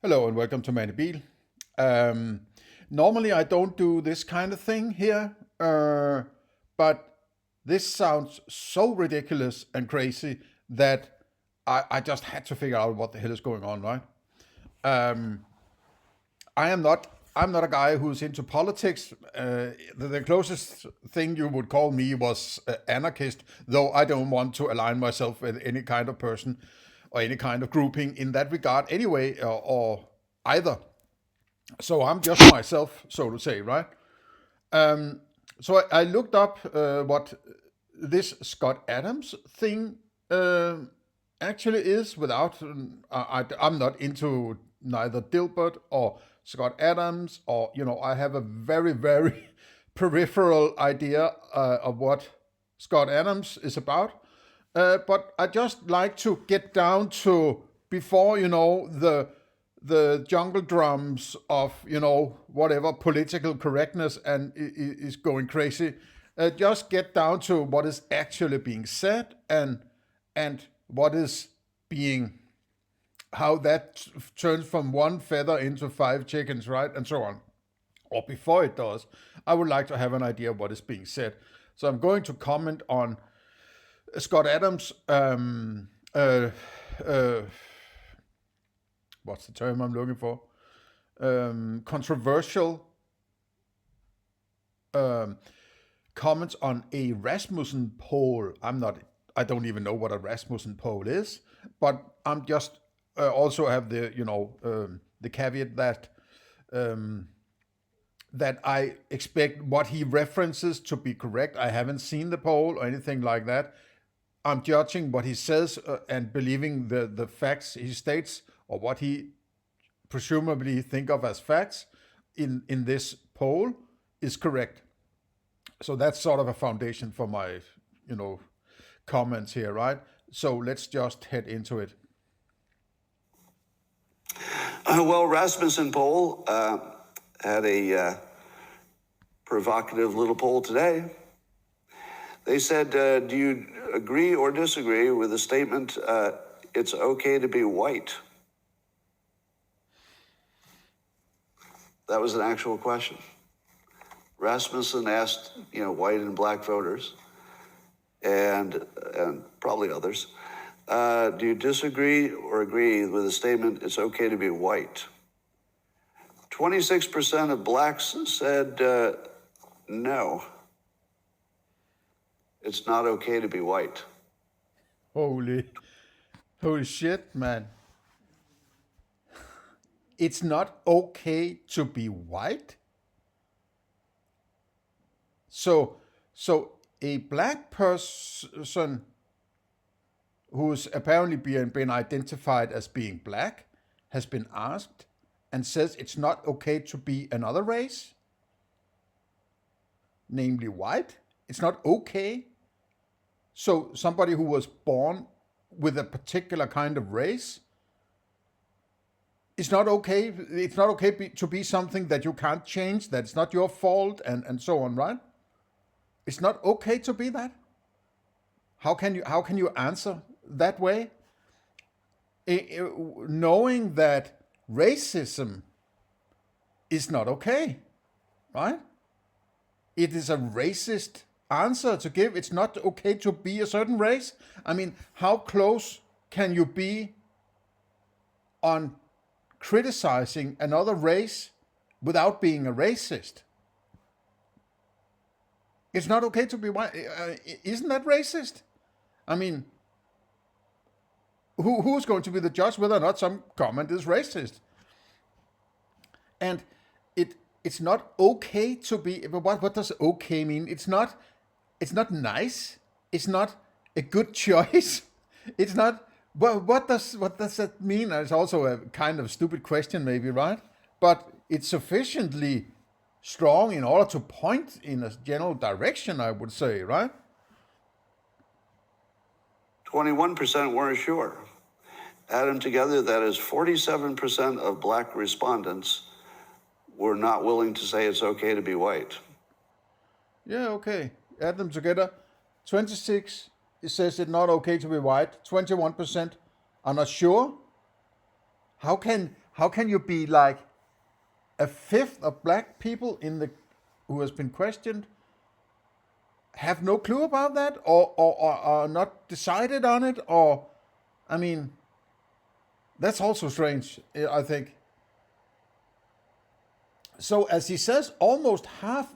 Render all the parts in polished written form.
Hello and welcome to Manibil. Um, Normally, I don't do this kind of thing here, but this sounds so ridiculous and crazy that I just had to figure out what the hell is going on, right? Um, I am not. I'm not a guy who's into politics. The closest thing you would call me was anarchist, though I don't want to align myself with any kind of person or any kind of grouping in that regard, anyway, or either. So I'm just myself, so to say, right? So I looked up what this Scott Adams thing actually is without. I'm not into neither Dilbert or Scott Adams, or I have a very very peripheral idea of what Scott Adams is about. But I just like to get down to before the jungle drums of whatever political correctness and is going crazy. Just get down to what is actually being said and what is being how that turns from one feather into five chickens, right, and so on. Or before it does, I would like to have an idea of what is being said. So I'm going to comment on Scott Adams. Uh, what's the term I'm looking for? Controversial um, comments on a Rasmussen poll. I don't even know what a Rasmussen poll is, but I'm just also have the caveat that um, that I expect what he references to be correct. I haven't seen the poll or anything like that. I'm judging what he says and believing the facts he states or what he presumably think of as facts in this poll is correct. So that's sort of a foundation for my you know comments here, right? So let's just head into it. Well, Rasmussen poll had a provocative little poll today. They said, do you agree or disagree with the statement, it's okay to be white? That was an actual question. Rasmussen asked, white and black voters, and probably others, do you disagree or agree with the statement, it's okay to be white? 26% of blacks said no. It's not okay to be white. Holy, holy shit, man! It's not okay to be white. So a black person who's apparently been identified as being black has been asked and says it's not okay to be another race, namely white. It's not okay. So somebody who was born with a particular kind of race, it's not okay. It's not okay to be something that you can't change. That's not your fault, and so on, right? It's not okay to be that. How can you answer that way? Knowing that racism is not okay, right? It is a racist answer to give. It's not okay to be a certain race. I mean, how close can you be on criticizing another race without being a racist? It's not okay to be white. Isn't that racist? I mean, who's going to be the judge whether or not some comment is racist? And it's not okay to be. But what does okay mean? It's not nice. It's not a good choice. It's not. Well, what does that mean? It's also a kind of stupid question, maybe, right? But it's sufficiently strong in order to point in a general direction, I would say, right? 21% weren't sure. Add them together, that is 47% of black respondents were not willing to say it's okay to be white. Yeah, okay. Add them together. 26, it says it's not okay to be white. 21% are not sure. How can how can you be like a fifth of black people who has been questioned have no clue about that, or are not decided on it, or I mean, that's also strange, I think. So as he says, almost half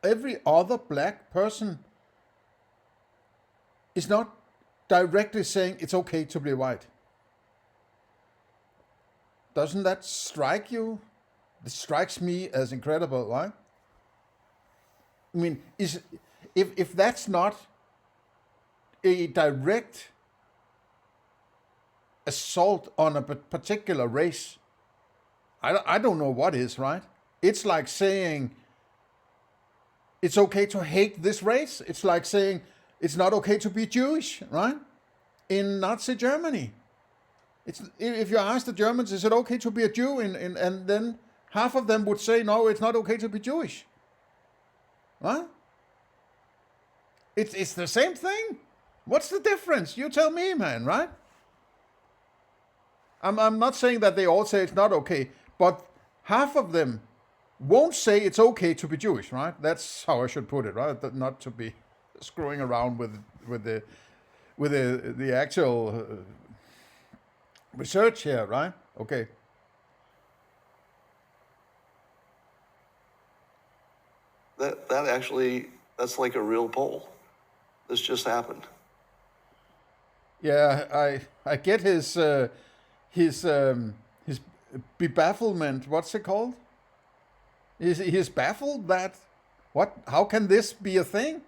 every other black person is not directly saying it's okay to be white. Doesn't that strike you? It strikes me as incredible, right? I mean, if that's not a direct assault on a particular race, I don't know what is, right? It's like saying it's okay to hate this race. It's like saying it's not okay to be Jewish, right? In Nazi Germany. If you ask the Germans, is it okay to be a Jew? And then half of them would say, no, it's not okay to be Jewish. Huh? It's the same thing. What's the difference? You tell me, man, right? I'm not saying that they all say it's not okay, but half of them won't say it's okay to be Jewish, right? That's how I should put it, right? Not to be screwing around with the actual research here, right? Okay. That actually, that's like a real poll. This just happened. Yeah, I get his bebafflement. What's it called? He's baffled that what? How can this be a thing?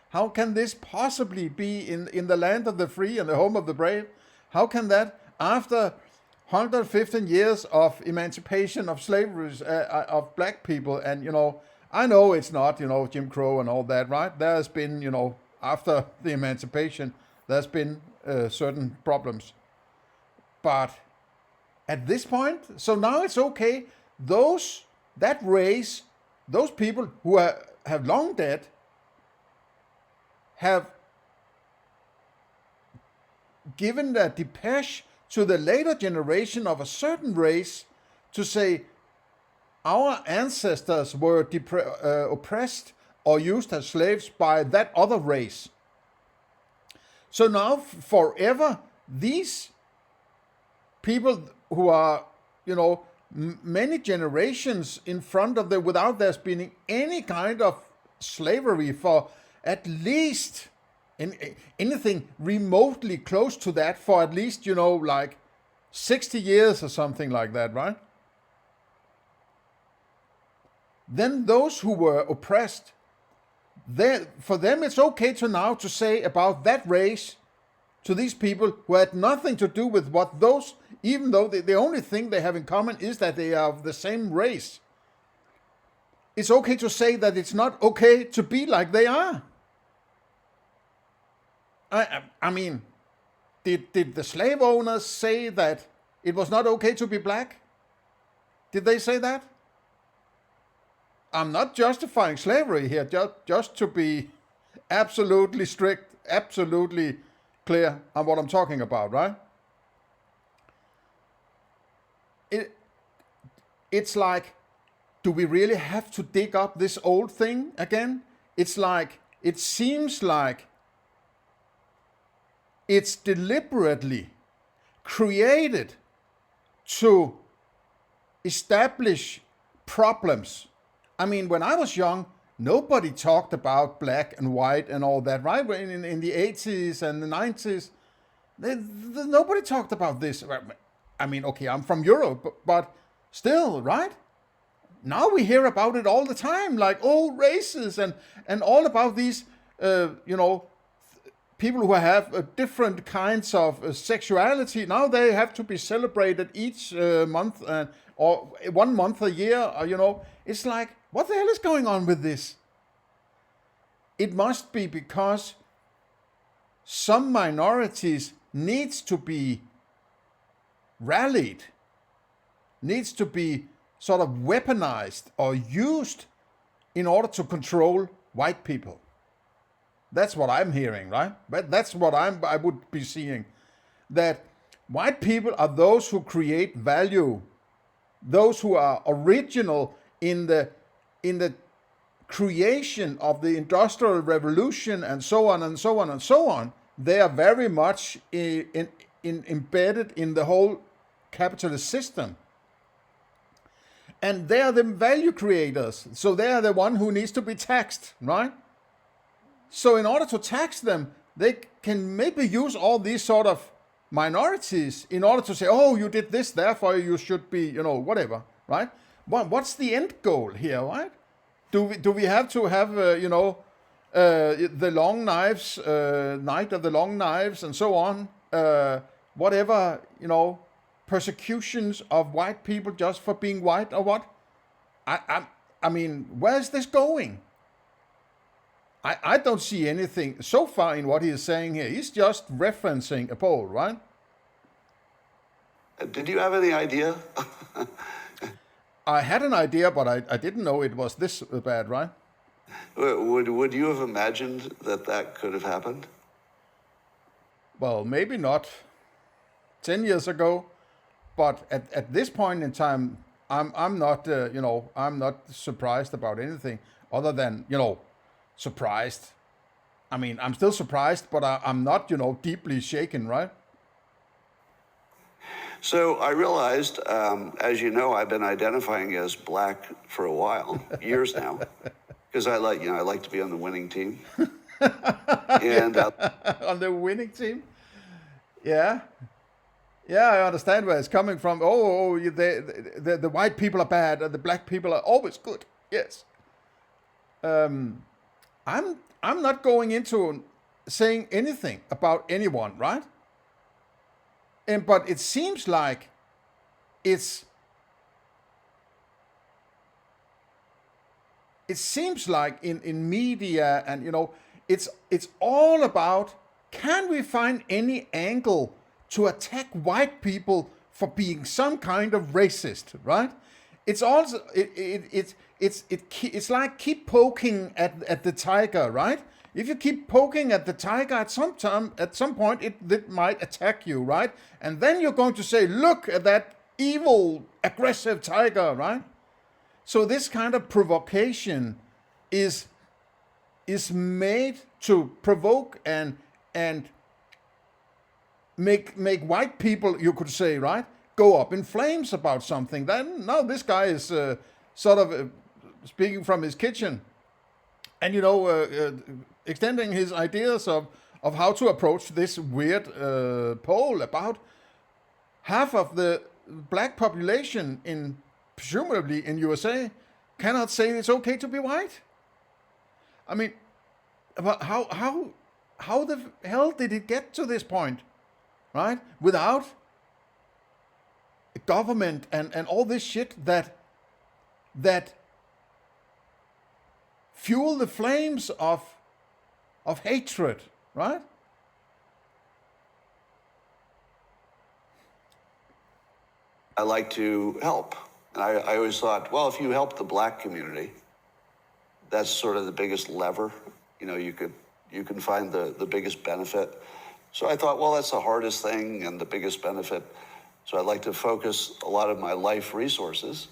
How can this possibly be in the land of the free and the home of the brave? How can that, after 115 years of emancipation of slavery of black people, and I know it's not Jim Crow and all that, right? There has been after the emancipation, there's been certain problems, but at this point, so now it's okay. That race, those people who have long dead, have given a depeche to the later generation of a certain race to say our ancestors were oppressed or used as slaves by that other race. So now forever, these people who are, many generations in front of them without there being any kind of slavery for at least anything remotely close to that for at least, like 60 years or something like that, right? Then those who were oppressed, for them it's okay to now to say about that race to these people who had nothing to do with what those, even though the only thing they have in common is that they are of the same race. It's okay to say that it's not okay to be like they are. I mean, did the slave owners say that it was not okay to be black? Did they say that? I'm not justifying slavery here, just to be absolutely strict, absolutely clear on what I'm talking about, right? It's like, do we really have to dig up this old thing again? It's like, it seems like it's deliberately created to establish problems. I mean, when I was young, nobody talked about black and white and all that, right? In the 80s and the 90s, nobody talked about this. I mean, okay, I'm from Europe, but still, right? Now we hear about it all the time, like all races and all about these, people who have different kinds of sexuality. Now they have to be celebrated each month or 1 month a year. It's like, what the hell is going on with this? It must be because some minorities needs to be rallied, needs to be sort of weaponized or used in order to control white people. That's what I'm hearing, right? But that's what I would be seeing. That white people are those who create value those who are original in the creation of the industrial revolution and so on and so on and so on, they are very much embedded in the whole capitalist system. And they are the value creators. So they are the one who needs to be taxed, right? So in order to tax them, they can maybe use all these sort of minorities in order to say, oh, you did this, therefore you should be, whatever, right? What's the end goal here, right? Do we have to have, the long knives, night of the long knives and so on, whatever, persecutions of white people just for being white or what? I mean, where's this going? I don't see anything so far in what he is saying here. He's just referencing a poll, right? Did you have any idea? I had an idea, but I didn't know it was this bad, right? Would you have imagined that could have happened? Well, maybe not 10 years ago, but at this point in time, I'm not, I'm not surprised about anything other than, surprised. I mean, I'm still surprised, but I'm not, deeply shaken, right? So I realized, as you know, I've been identifying as black for a while, years now, because I like to be on the winning team. And on the winning team, yeah, I understand where it's coming from. The white people are bad, and the black people are always good. Yes. I'm not going into saying anything about anyone, right? But it seems like it seems like in media and it's all about, can we find any angle to attack white people for being some kind of racist, right? It's also it's like keep poking at the tiger, right? If you keep poking at the tiger, at some point it might attack you, right? And then you're going to say, look at that evil, aggressive tiger, right? So this kind of provocation is made to provoke and make white people, you could say, right, go up in flames about something. Then now this guy is sort of speaking from his kitchen, and extending his ideas of how to approach this weird poll about half of the black population presumably in USA cannot say it's okay to be white. I mean, how the hell did it get to this point, right? Without government and all this shit that fuel the flames of hatred, right? I like to help. And I always thought, well, if you help the black community, that's sort of the biggest lever. You can find the biggest benefit. So I thought, well, that's the hardest thing and the biggest benefit. So I'd like to focus a lot of my life resources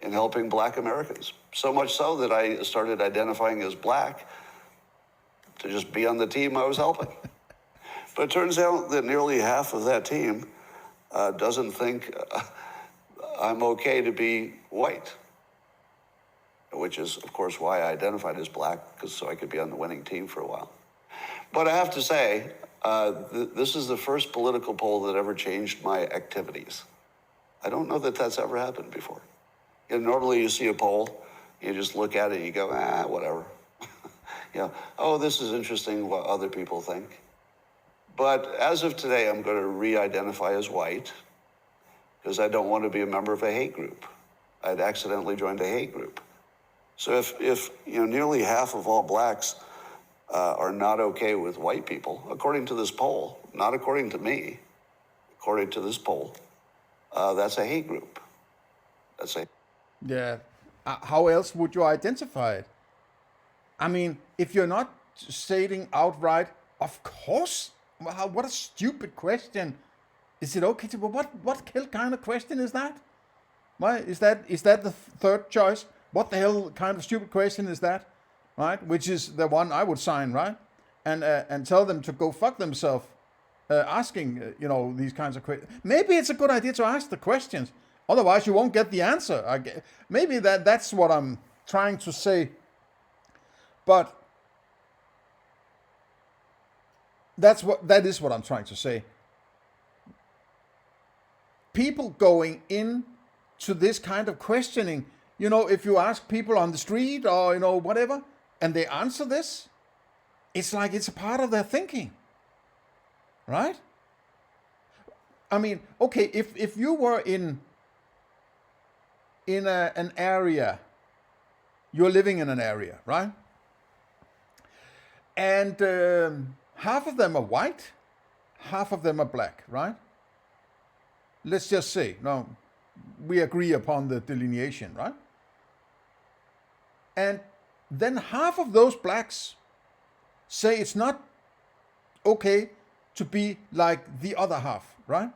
in helping black Americans. So much so that I started identifying as black to just be on the team I was helping. But it turns out that nearly half of that team doesn't think I'm okay to be white, which is, of course, why I identified as black, so I could be on the winning team for a while. But I have to say, this is the first political poll that ever changed my activities. I don't know that that's ever happened before. Normally you see a poll, you just look at it and you go, whatever. Oh, this is interesting what other people think. But as of today, I'm going to re-identify as white because I don't want to be a member of a hate group. I'd accidentally joined a hate group. So if nearly half of all blacks are not okay with white people, according to this poll, not according to me, according to this poll, that's a hate group. Yeah. How else would you identify it? I mean, if you're not stating outright, of course. What a stupid question. Is it okay to? What kind of question is that? Why is that the third choice? What the hell kind of stupid question is that, right? Which is the one I would sign, right? And tell them to go fuck themselves, asking these kinds of questions. Maybe it's a good idea to ask the questions. Otherwise, you won't get the answer. Maybe that's what I'm trying to say. But that is what I'm trying to say. People going in to this kind of questioning, if you ask people on the street or whatever, and they answer this, it's like it's a part of their thinking, right? I mean, okay, if you were in an area, you're living in an area, right? And half of them are white, half of them are black, right? Let's just say, no, we agree upon the delineation, right? And then half of those blacks say it's not okay to be like the other half, right?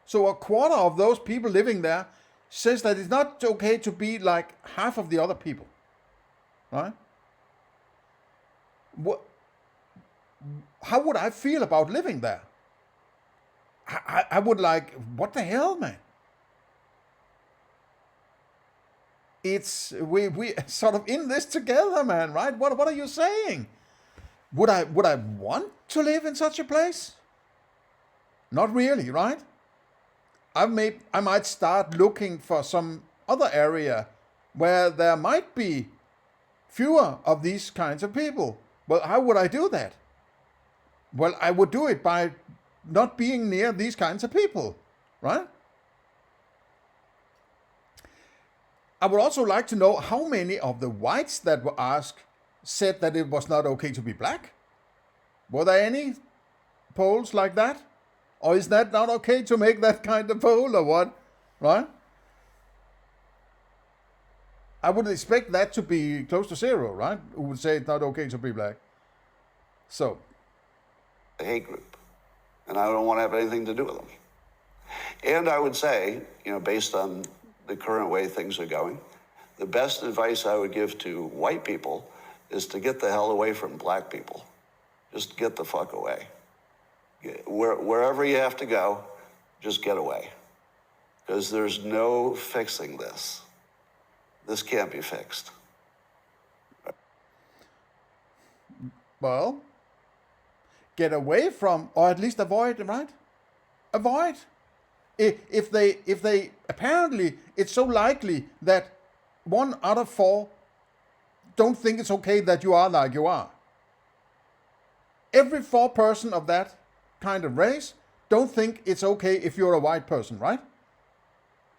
So a quarter of those people living there says that it's not okay to be like half of the other people, right? How would I feel about living there? I would like, what the hell, man? It's we sort of in this together, man, right? What are you saying? Would I want to live in such a place? Not really, right? I might start looking for some other area where there might be fewer of these kinds of people. Well, how would I do that? Well, I would do it by not being near these kinds of people, right? I would also like to know how many of the whites that were asked said that it was not okay to be black. Were there any polls like that? Or is that not okay to make that kind of poll or what? Right? I would expect that to be close to zero, right? Who would say it's not okay to be black. So. A hate group. And I don't want to have anything to do with them. And I would say, based on the current way things are going, the best advice I would give to white people is to get the hell away from black people. Just get the fuck away. Wherever you have to go, just get away. Because there's no fixing this. This can't be fixed. Well, get away from, or at least avoid, right? Avoid. If they apparently, it's so likely that 1 out of 4 don't think it's okay that you are like you are. Every 4 person of that kind of race don't think it's okay if you're a white person, right?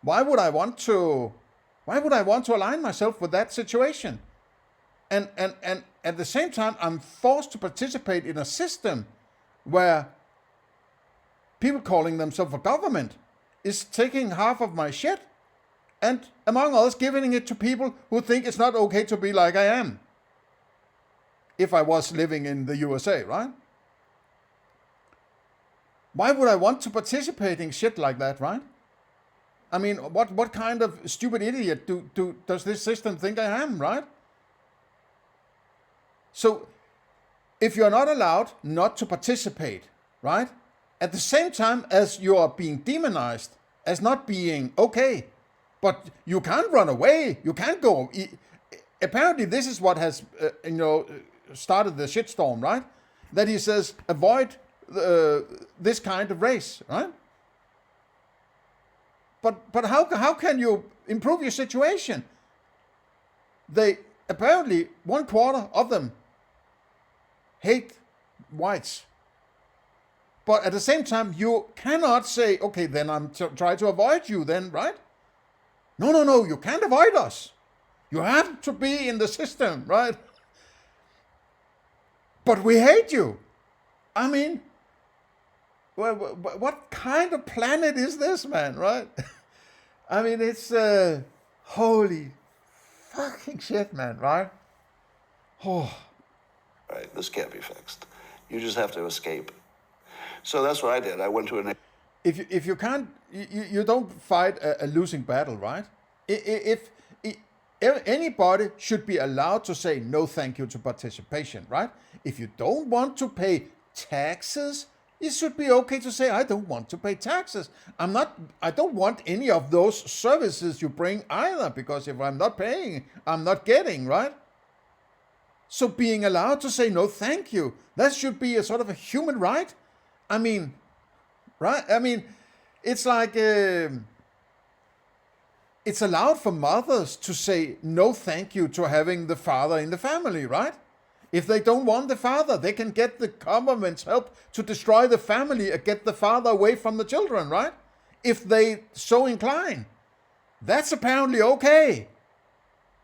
Why would I want to align myself with that situation? And at the same time, I'm forced to participate in a system where people calling themselves a government is taking half of my shit and, among others, giving it to people who think it's not okay to be like I am. If I was living in the USA, right? Why would I want to participate in shit like that, right? I mean, what kind of stupid idiot does this system think I am, right? So, if you're not allowed not to participate, right? At the same time as you are being demonized as not being okay, but you can't run away, you can't go. Apparently, this is what has, started the shitstorm, right? That he says, avoid this kind of race, right? But how can you improve your situation? They apparently 1/4 of them hate whites, but at the same time you cannot say, okay, then I'm try to avoid you, then, right? No, you can't avoid us. You have to be in the system, right? But we hate you. I mean, what kind of planet is this, man, right? I mean, it's holy fucking shit, man, right? Oh. Right, this can't be fixed. You just have to escape. So that's what I did. I went to a... if you can't, you don't fight a losing battle, right? If anybody should be allowed to say no thank you to participation, right? If you don't want to pay taxes, it should be okay to say I don't want to pay taxes. I don't want any of those services you bring either, because if I'm not paying, I'm not getting, right? So being allowed to say no thank you, that should be a sort of a human right. I mean, right? I mean, it's like it's allowed for mothers to say no thank you to having the father in the family, right? If they don't want the father, they can get the government's help to destroy the family and get the father away from the children, right? If they so incline. That's apparently okay,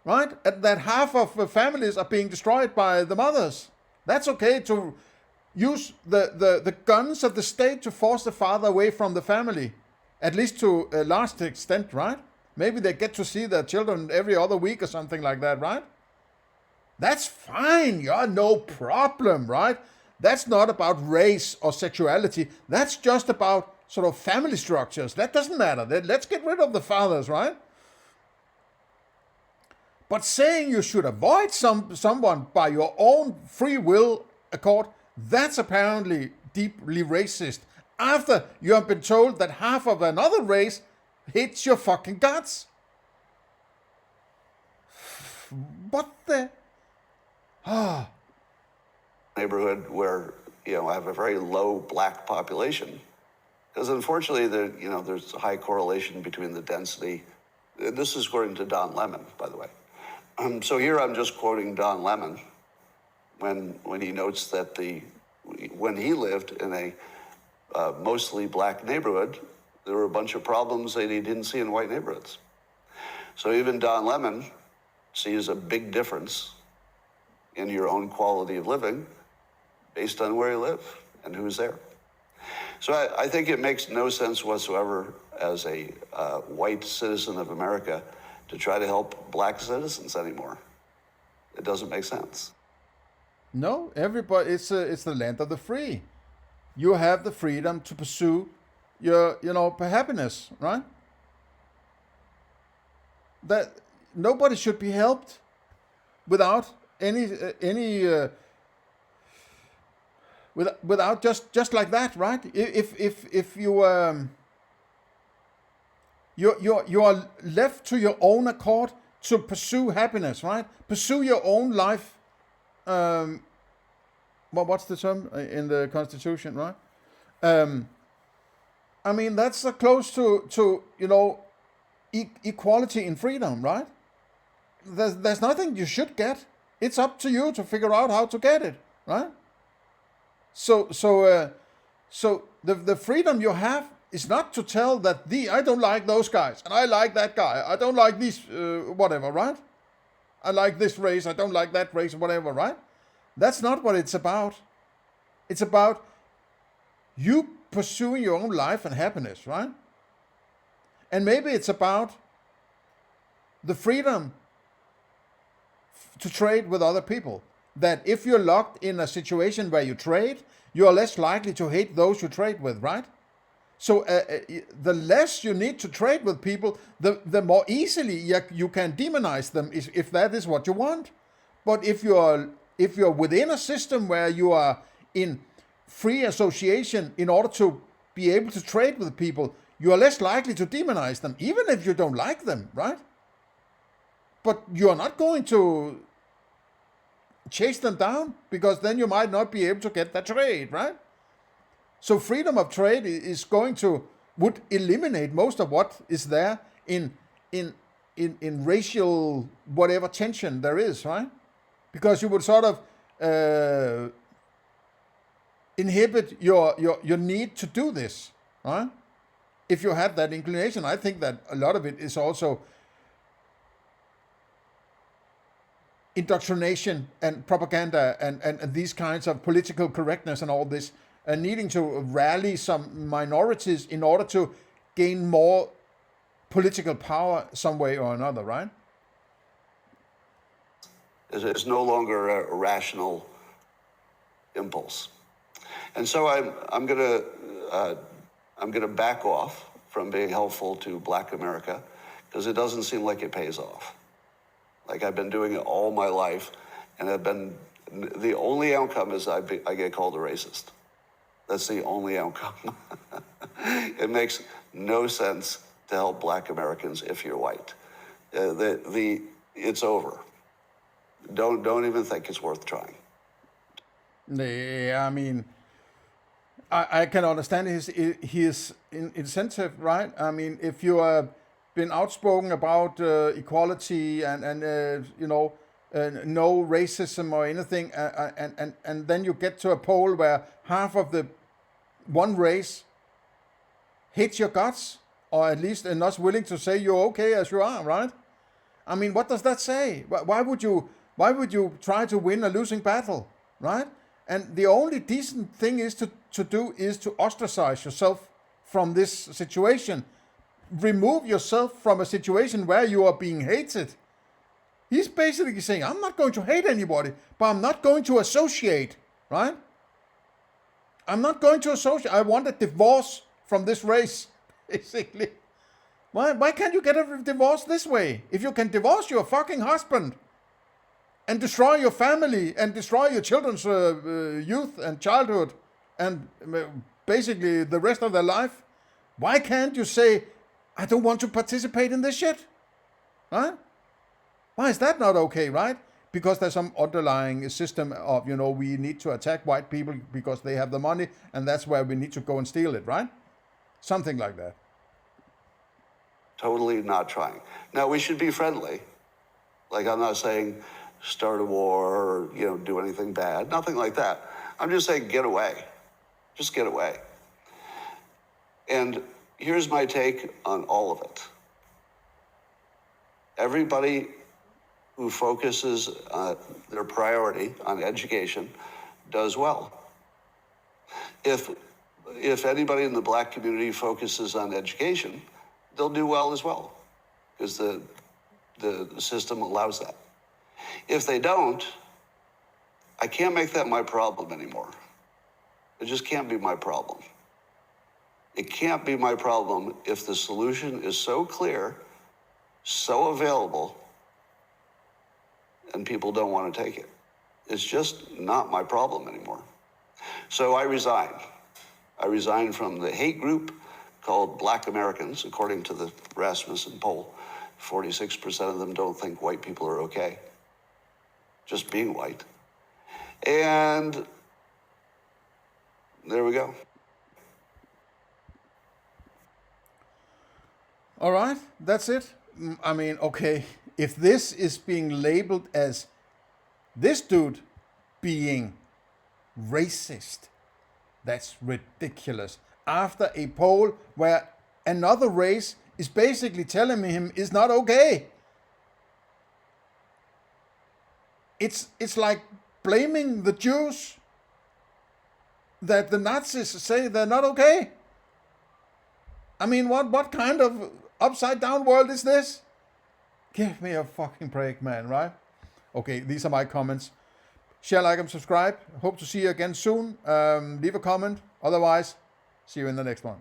right? That half of the families are being destroyed by the mothers. That's okay to use the guns of the state to force the father away from the family, at least to a large extent, right? Maybe they get to see their children every other week or something like that, right? That's fine, yeah, no problem, right? That's not about race or sexuality. That's just about sort of family structures. That doesn't matter. Let's get rid of the fathers, right? But saying you should avoid someone by your own free will accord, that's apparently deeply racist. After you have been told that half of another race hates your fucking guts. What the? Neighborhood where, I have a very low black population. Because unfortunately, there's a high correlation between the density. This is according to Don Lemon, by the way. So here I'm just quoting Don Lemon when he notes that when he lived in a mostly black neighborhood, there were a bunch of problems that he didn't see in white neighborhoods. So even Don Lemon sees a big difference in your own quality of living based on where you live and who's there. So I think it makes no sense whatsoever as a white citizen of America to try to help black citizens anymore. It doesn't make sense. No, everybody. It's the land of the free. You have the freedom to pursue your happiness, right? That nobody should be helped without without just like that, right? If you are left to your own accord to pursue happiness, right? Pursue your own life. What's the term in the Constitution, right? I mean, that's close to equality in freedom, right? There's nothing you should get. It's up to you to figure out how to get it, right? So the freedom you have is not to tell that I don't like those guys and I like that guy. I don't like these whatever, right? I like this race. I don't like that race, whatever, right? That's not what it's about. It's about you pursuing your own life and happiness, right? And maybe it's about the freedom to trade with other people. That if you're locked in a situation where you trade, you're less likely to hate those you trade with, right? So the less you need to trade with people, the more easily you can demonize them if that is what you want. But if you're within a system where you are in free association in order to be able to trade with people, you are less likely to demonize them, even if you don't like them, right? But you are not going to chase them down, because then you might not be able to get that trade, right? So freedom of trade would eliminate most of what is there in racial whatever tension there is, right? Because you would sort of inhibit your need to do this, right? If you had that inclination. I think that a lot of it is also indoctrination and propaganda and these kinds of political correctness and all this, and needing to rally some minorities in order to gain more political power some way or another, right? It's no longer a rational impulse. And so I'm going I'm going to back off from being helpful to Black America because it doesn't seem like it pays off. Like I've been doing it all my life, and the only outcome is I get called a racist. That's the only outcome. It makes no sense to help Black Americans if you're white. It's over. Don't even think it's worth trying. Yeah, I mean, I can understand his incentive, right? I mean, if you have been outspoken about equality and no racism or anything, and then you get to a poll where half of the one race hates your guts, or at least are not willing to say you're okay as you are, right? I mean, what does that say? Why would you try to win a losing battle, right? And the only decent thing is to do is to ostracize yourself from this situation. Remove yourself from a situation where you are being hated. He's basically saying, I'm not going to hate anybody, but I'm not going to associate, right? I'm not going to associate. I want a divorce from this race, basically. Why can't you get a divorce this way? If you can divorce your fucking husband and destroy your family and destroy your children's youth and childhood and basically the rest of their life, why can't you say, I don't want to participate in this shit? Right? Why is that not okay, right? Because there's some underlying system of, we need to attack white people because they have the money and that's where we need to go and steal it, right? Something like that. Totally not trying. Now, we should be friendly. Like, I'm not saying start a war or, do anything bad. Nothing like that. I'm just saying get away. Just get away. And here's my take on all of it. Everybody who focuses their priority on education does well. If anybody in the Black community focuses on education, they'll do well as well, because the system allows that. If they don't, I can't make that my problem anymore. It just can't be my problem. It can't be my problem if the solution is so clear, so available, and people don't want to take it. It's just not my problem anymore. So I resigned. I resigned from the hate group called Black Americans, according to the Rasmussen poll. 46% of them don't think white people are okay, just being white. And there we go. All right, that's it. I mean, okay, if this is being labeled as this dude being racist, that's ridiculous. After a poll where another race is basically telling him it's not okay. It's like blaming the Jews that the Nazis say they're not okay. I mean, what kind of upside down world is this? Give me a fucking break, man, right? Okay, these are my comments. Share, like, and subscribe. Hope to see you again soon. Leave a comment. Otherwise, see you in the next one.